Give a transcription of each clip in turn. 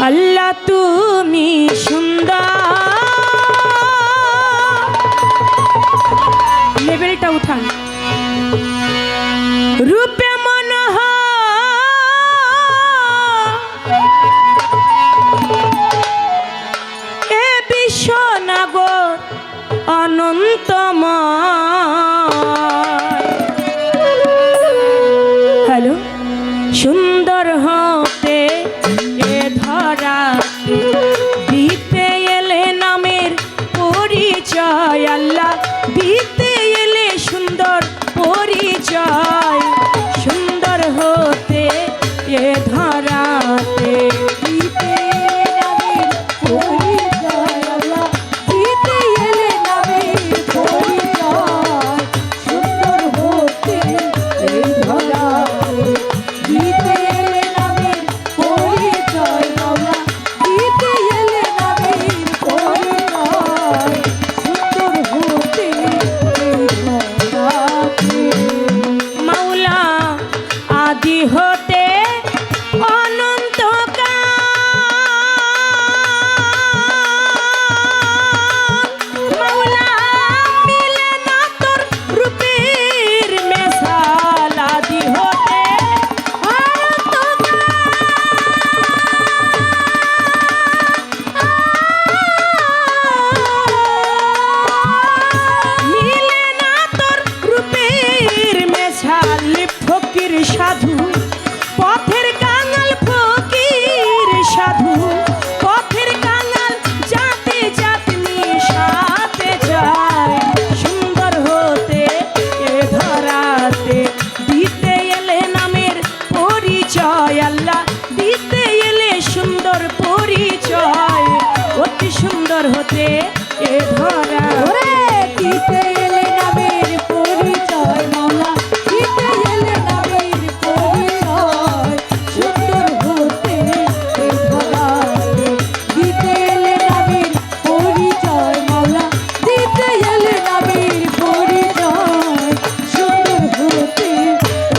আল্লাহ তুমি সুন্দর, লেভেলটা উঠান। রূপে মনোহর এ বিশ্বনাগর অনন্তময়। হ্যালো, সুন্দর হতে এ ধরা দিতে এলে নামের পরিচয়। আল্লাহ দিতে এলে সুন্দর পরিচয়। সুন্দর হতে এ ধরাতে দিতে এলে নামের পরিচয়। আল্লাহ দিতে এলে নামের পরিচয়। সুন্দর হতে এ ধরাতে দিতে এলে নামের পরিচয়। আল্লাহ দিতে এলে নামের পরিচয়। সুন্দর হতে এ ধরাতে মাওলা আদি হতে সাধু পথের কাঙাল ফকির সাধু পথের কাঙাল যাতে যাতে মিশাতে যায়। সুন্দর হতে এ ধরাতে দিতে এলে নামের পরিচয়। আল্লাহ দিতে এলে সুন্দর পরিচয়। অতি সুন্দর হতে এ ধরা দিতে এলে নামের পরিচয়। মাওলা দিতে এলে নামের পরিচয়। সুন্দর হতে এ ধরাতে দিতে এলে নামের পরিচয়। মাওলা দিতে এলে নামের পরিচয়। সুন্দর হতে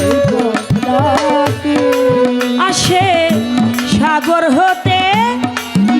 এ ধরাতে আসে সাগর হতে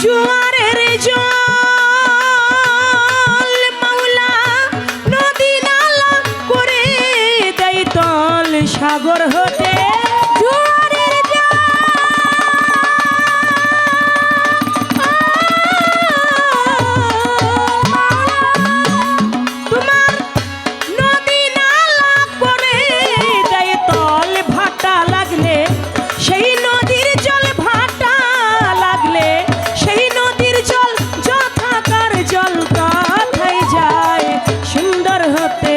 জোয়ারের জল। মাওলা নদী নালা করে দেয় তল। সাগর হতে জোয়ারের জল। তোমার নদী নালা করে দেয় তল। ভাটা লাগলে সেই নদীর জল ভাটা লাগলে সেই নদীর জল যথাকার জল কথায় যায়। সুন্দর হতে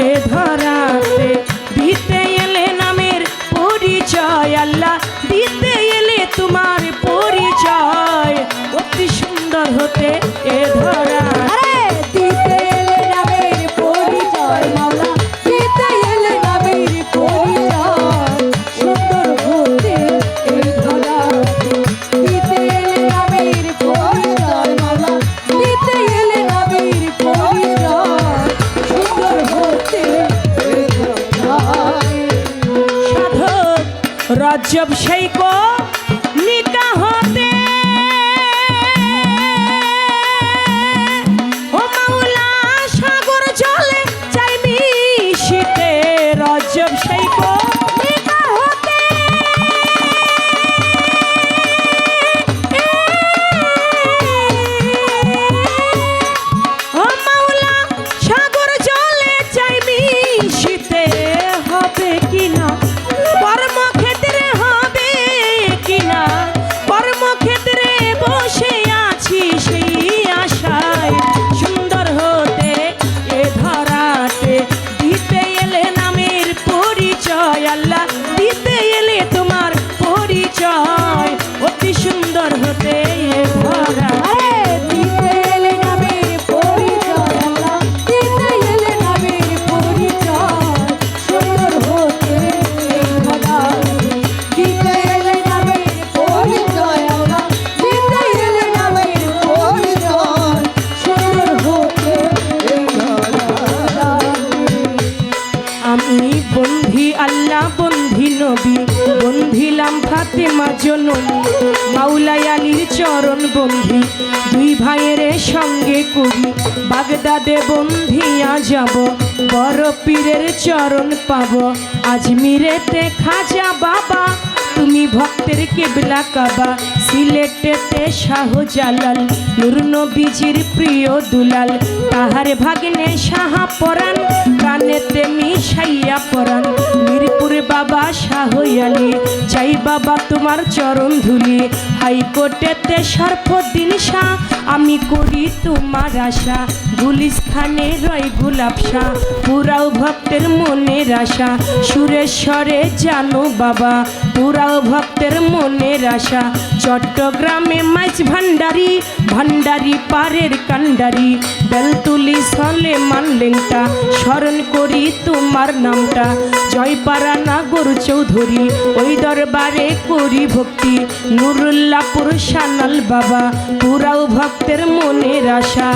এ ধরাতে দিতে এলে নামের পরিচয়। আল্লাহ দিতে এলে তোমার পরিচয়। অতি সুন্দর হতে এ ধরা দিতে এলে নামের পরিচয়। মাওলা দিতে এলে নামের পরিচয়। সুন্দর হতে এ ধরাতে দিতে এলে নামের পরিচয়। মাওলা দিতে এলে নামের পরিচয়। সুন্দর হতে এ ধরাতে সাধক রজব শেখ নিকা হতে ও মাওলা সাগর জলে চাই মিশিতে। রজব শেখ নিকা হতে ও মাওলা সাগর জলে চাই মিশিতে। হবে কিনা কর্মক্ষেত্রে হবে মাওলাই আলীর চরণ বন্ধি দুই ভাইয়ের সঙ্গে করি বাগদাদে বন্ধিয়া যাব বড় পীরের চরণ পাব আজমিরেতে খাজা বাবা তুমি ভক্তের কেবলা কাবা সিলেটেতে শাহজালাল নূর নবীজির প্রিয় দুলাল তাহার ভাগ্নে সাহা পরাণ কানেতে মিশাইয়া পরাণ মিরপুর বাবা শাহ আলী চাই বাবা তোমার চরণ ধুলি হাইকোর্টেতে সর্বদিন শাহ আমি করি তোমার আশা গুলিস্তানে রয় গোলাপ শাহ পুরাও ভক্তের মনের আশা সুরেশ্বরে জানো বাবা পুরাও ভক্তের মনের আশা চট্টগ্রামে মাইজ ভান্ডারি ভান্ডারি পারের কান্ডারি বেলতুলি সলে মানলেংটা স্মরণ করি তোমার নামটা জয়পাড়া নাগর চৌধুরী ওই দরবারে করি ভক্তি নুরুল্লাপুর সানাল বাবা পুরাও ভক্তের মনের আশা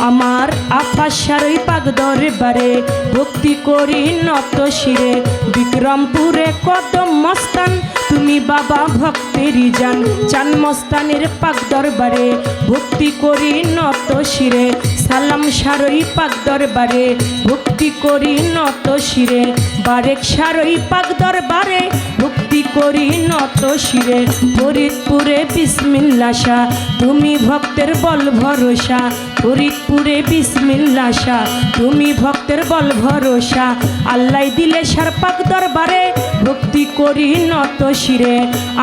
আমার আফাসার ওই পাক দরবারে ভক্তি করি নত শিরে বিক্রমপুরে কদম মস্তান তুমি বাবা ভক্তেরই জান চান মস্তানের পাক দরবারে ভক্তি করি নত শিরে সালাম সারই পাক দরবারে ভক্তি করি নত শিরে বারেক সারই পাক দরবারে ভক্তি করি নত শিরে ফরিদপুরে বিসমিল্লাহ শাহ তুমি ভক্তের বল ভরসা ফরিদপুরে বিসমিল্লাহ শাহ তুমি ভক্তের বল ভরসা আল্লাহ দিলে সার পাক দরবারে ভক্তি করি নত শিরে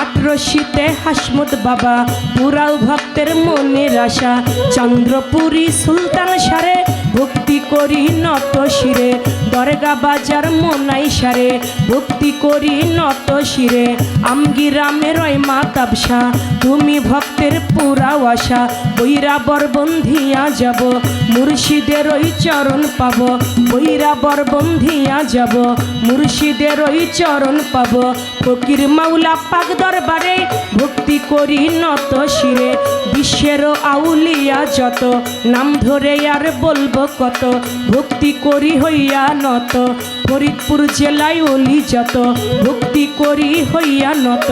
আটরশিতে হাসমুদ বাবা পুরাও ভক্তের মনের আশা চন্দ্রপুরী সুলতান সারে ভক্তি করি নত শিরে দরগা বাজার মোনাই সারে ভক্তি করি নত শিরে আমগিরামের রয় মাতাবশা তুমি ভক্তের পুরাও আশা বৈরাবর বন্ধিয়া যাব মুর্শিদের ওই চরণ পাব বৈরাবর বন্ধিয়া যাব মুর্শিদের ওই চরণ পাব ফকির মাওলা পাক দরবারে ভক্তি করি নত শিরে বিশ্বের আউলিয়া যত নাম ধরে আর বলবো কত ভক্তি করি হইয়া নত ফরিদপুর জেলায় ওলি যত ভক্তি করি হইয়া নত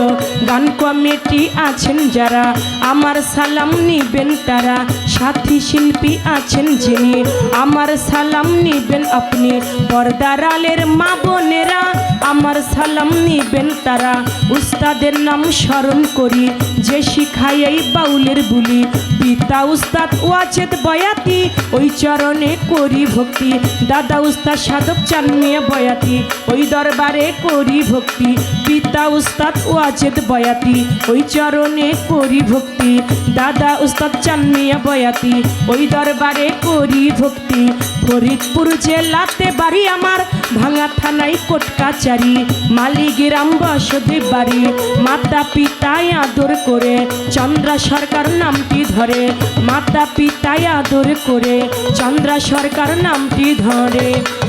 গান কমিটি আছেন যারা আমার সালাম নিবেন তারা সাথী শিল্পী আছেন যিনি আমার সালাম নিবেন আপনি পর্দার আলের মা বোনেরা আমার সালাম নিবেন তারা উস্তাদের নাম স্মরণ করি যে শিখায় এই বাউলের বুলি পিতা উস্তাদ ওয়াজেদ বয়াতি ওই চরণে করি ভক্তি দাদা উস্তাদ সাধক চান মিয়া বয়াতি ওই দরবারে করি ভক্তি পিতা উস্তাদ ওয়াজেদ বয়াতি ওই চরণে করি ভক্তি দাদা উস্তাদ চান মিয়া বয়াতি ওই দরবারে করি ভক্তি ফরিদপুর জেলাতে বাড়ি আমার ভাঙা থানায় কোট কাচারি মালিগ্রাম বসতি বাড়ি মাতা পিতায় আদর করে চন্দ্রা সরকার নামটি ধরে মাতা পিতায় আদর করে চন্দ্রা সরকার নামটি ধরে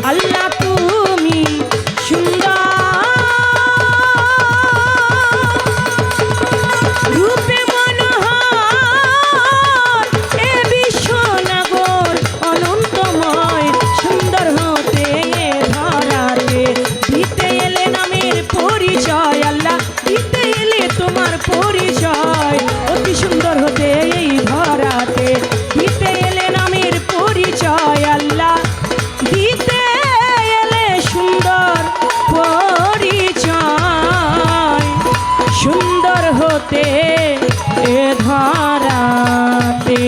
আল্লাহ তুমি সুন্দর রূপে মনোহর এ বিশ্বনগর অনন্তময় সুন্দর হতে ধরাতে দিতে এলে নামের পরিচয় আল্লাহ দিতে এলে তোমার পরিচয় অতি সুন্দর হতে এই ধরাতে দিতে এলে নামের পরিচয় আল্লাহ দিতে এলে সুন্দর পরিচয় সুন্দর হতে এ ধরাতে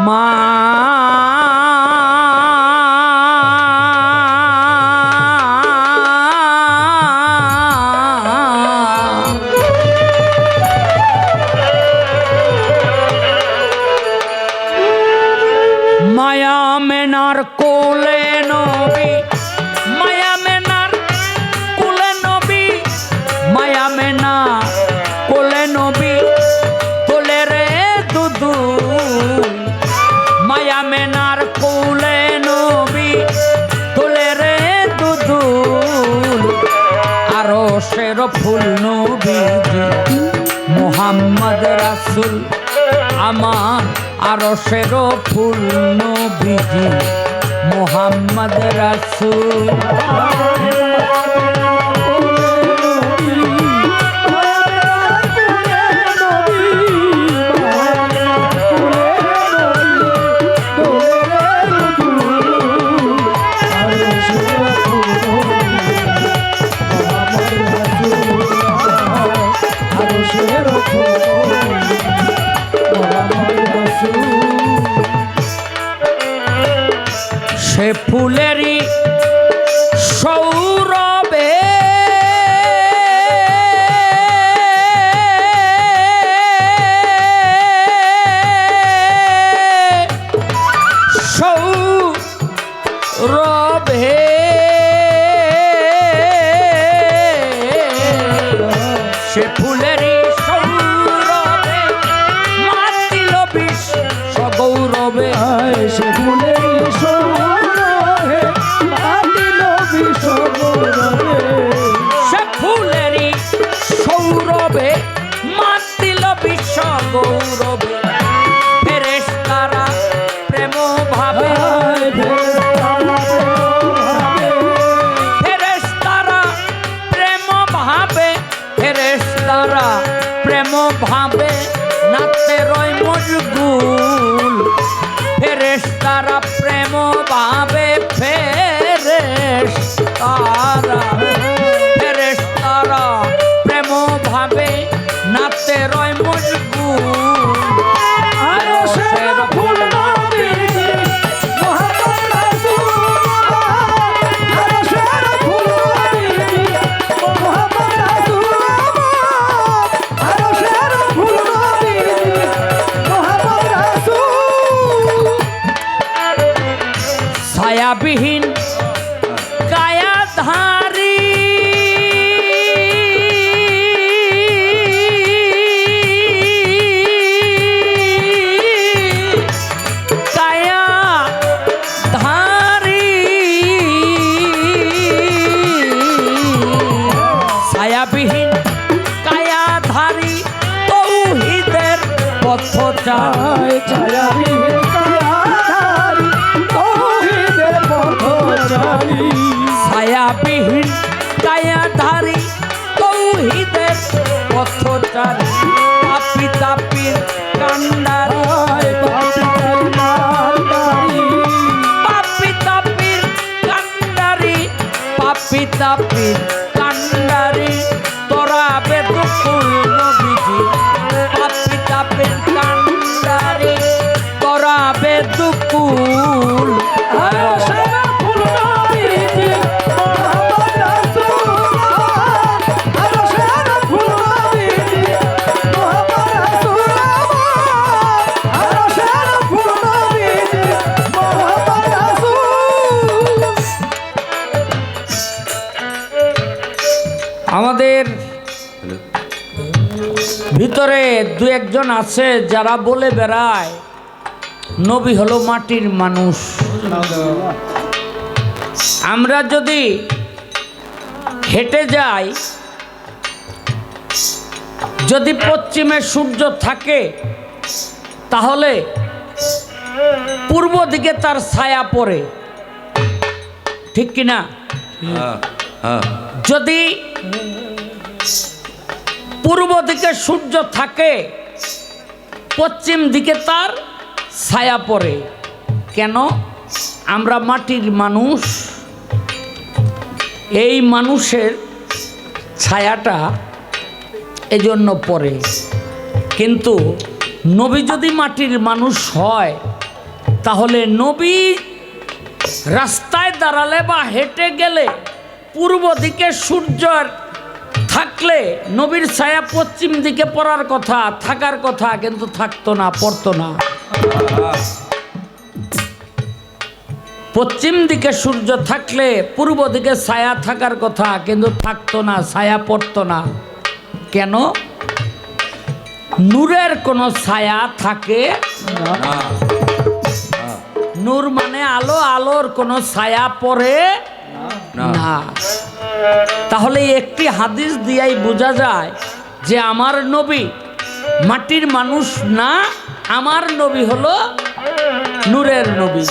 মা মায়া মেনার কোলে নবী মায়া মেনার কোলে নবী মায়া মেনা কোলে নবী কোলে রে দুদু মায়া মেনার কোলে নবী কোলে রে দুদু আরো শের ফুল নবীজি মোহাম্মদ রাসূল আমার আরশের ফুল নবীজি মোহাম্মদ রাসূল সে ফুলেরই সৌরভে সৌরভে সে ফুলেরই সৌরভে মাতিল বিশ্ব গৌরবে সে ফুলেরই সৌরভে মাতিল বিশ্ব গৌরবে সে ফুলেরই সৌরভে মাতিল বিশ্ব গৌরবে ফেরেশতারা প্রেম ভাবে ফেরেশতারা প্রেম ভাবে ফেরেশতারা প্রেম ভাবে নাচতে রয় মশগুল ফেরেশতারা প্রেম ভাবে ফেরেশতারা ফেরেশতারা প্রেম ভাবে নাচতে রয় মশগুল আরশের ফুল নবী মুহাম্মদ রাসূলুল্লাহ আরশের ফুল নবী মুহাম্মদ রাসূলুল্লাহ আরশের ফুল নবী মুহাম্মদ রাসূল ছায়াবিহীন কায়াধারী কায়াধারী ছায়াবিহীন কায়াধারী তৌহিদের পথচারী ছায়াবিহীন কায়াধারী তৌহিদের পথচারী ছায়াবিহীন কায়াধারী তৌহিদের পথচারী পাপী তাপীর কান্ডারী পাপী তাপীর কান্ডারী পাপী তাপীর কান্ডারী তোরা বেদুকুল নবীজি পাপী তাপীর কান্ডারী তোরা বেদুকুল আরশের ফুল নবী মুহাম্মদ রাসূলুল্লাহ আরশের ফুল নবী মুহাম্মদ রাসূলুল্লাহ আরশের ফুল নবী মুহাম্মদ রাসূল আমাদের ভিতরে দু একজন আছে যারা বলে বেড়ায় নবী হলো মাটির মানুষ। আমরা যদি হেঁটে যাই, যদি পশ্চিমে সূর্য থাকে তাহলে পূর্ব দিকে তার ছায়া পড়ে, ঠিক কিনা? যদি পূর্ব দিকে সূর্য থাকে পশ্চিম দিকে তার ছায়া পড়ে। কেন? আমরা মাটির মানুষ, এই মানুষের ছায়াটা এজন্য পড়ে। কিন্তু নবী যদি মাটির মানুষ হয় তাহলে নবী রাস্তায় দাঁড়ালে বা হেঁটে গেলে পূর্ব দিকে সূর্যের থাকলে নবীর ছায়া পশ্চিম দিকে পড়ার কথা, থাকার কথা, কিন্তু থাকতো না, পড়তো না। পশ্চিম দিকে সূর্য থাকলে পূর্ব দিকে ছায়া থাকার কথা, কিন্তু থাকতো না, ছায়া পড়তো না। কেন? নূরের কোনো ছায়া থাকে না। নূর মানে আলো, আলোর কোনো ছায়া পড়ে না। তাহলে একটি হাদিস দিয়াই বোঝা যায় যে আমার নবী মাটির মানুষ না, আমার নবী হলো নূরের নবী।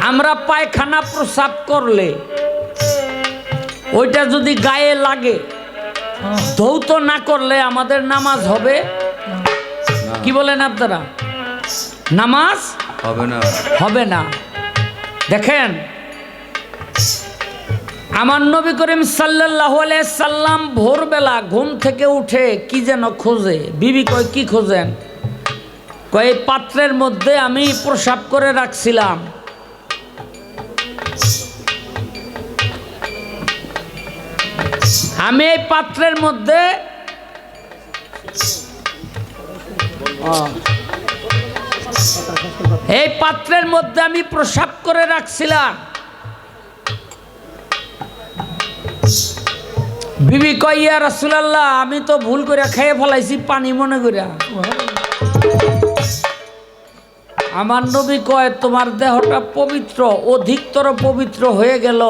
আমরা পায়খানা প্রসাব করলে ওইটা যদি গায়ে লাগে, ধৌত না করলে আমাদের নামাজ হবে? কি বলেন আপনারা? নামাজ হবে না। দেখেন, আমার নবী করিম সাল্লাল্লাহু আলাইহি সাল্লাম ভোরবেলা ঘুম থেকে উঠে কি যেন খোঁজে। বিবি কয়, কি খোঁজেন? কয় এই পাত্রের মধ্যে আমি প্রসাব করে রাখছিলাম। আমি এই পাত্রের মধ্যে আমি প্রসাব করে রাখছিলাম। বিবি কয় ইয়া রাসূলুল্লাহ, আমি তো ভুল করে খেয়ে ফেলাইছি পানি মনে করিয়া। আমার নবী কয় তোমার দেহটা পবিত্র, অধিকতর পবিত্র হয়ে গেল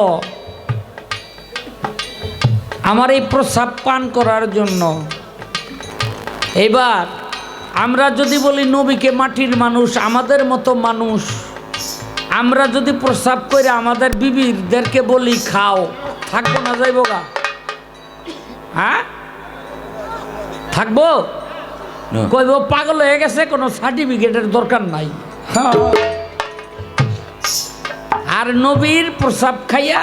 আমার এই প্রসাব পান করার জন্য। এবার আমরা যদি বলি নবীকে মাটির মানুষ, আমাদের মতো মানুষ, আমরা যদি প্রসাব করে আমাদের বিবিদেরকে বলি খাও, থাকবো না যাইব গা? হ্যাঁ থাকবো? কইব পাগল হয়ে গেছে, কোনো সার্টিফিকেটের দরকার নাই। আর নবীর প্রসাব খাইয়া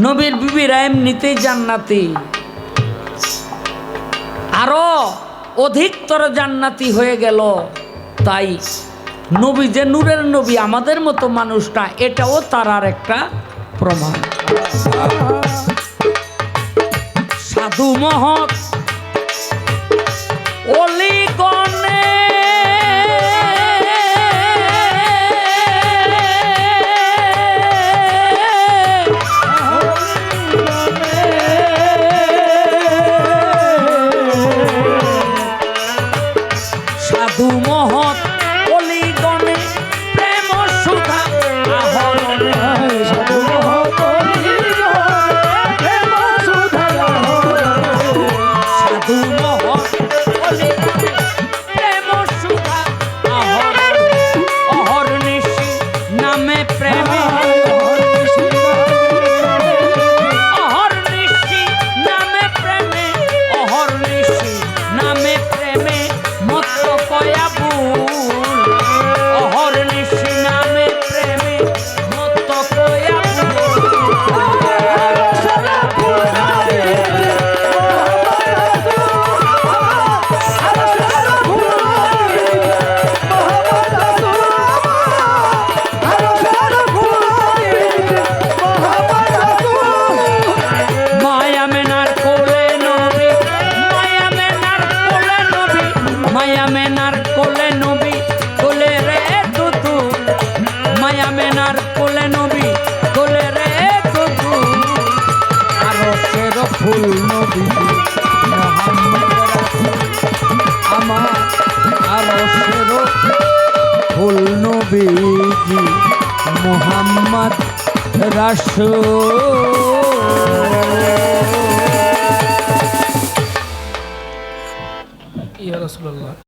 নবীর বিবিরা এমনিতেই জান্নাতি, আরো অধিকতর জান্নাতি হয়ে গেল। তাই নবী যে নূরের নবী, আমাদের মতো মানুষটা, এটাও তার আর একটা প্রমাণ। সাধু মহৎ অলিগণে সাধু মহৎ অলিগণে প্রেম সুধা আহরণে, সাধু মহৎ প্রেম সুধা সাধু মহৎ অলিগণে প্রেম সুধা আহরণে, অহর্নিশি নামে প্রেমে, অহর্নিশি নামে প্রেমে, অহর্নিশি নামে প্রেমে মত্ত কয়া ভুল, অহর্নিশি নামে প্রেমে মত্ত কয়া মায়া মেনার কোলে নবী, মায়া মেনার কোলে নবী, মায়া মেনার কোলে নবী, কোলে রে তুতু, মায়া মেনার কোলে নবী, কোলে রে তুতু, আরো সের ফুল নবী আমার, আরো সের ফুল নবীজি মুহাম্মদ রাসূল। ইয়া রাসূলুল্লাহ।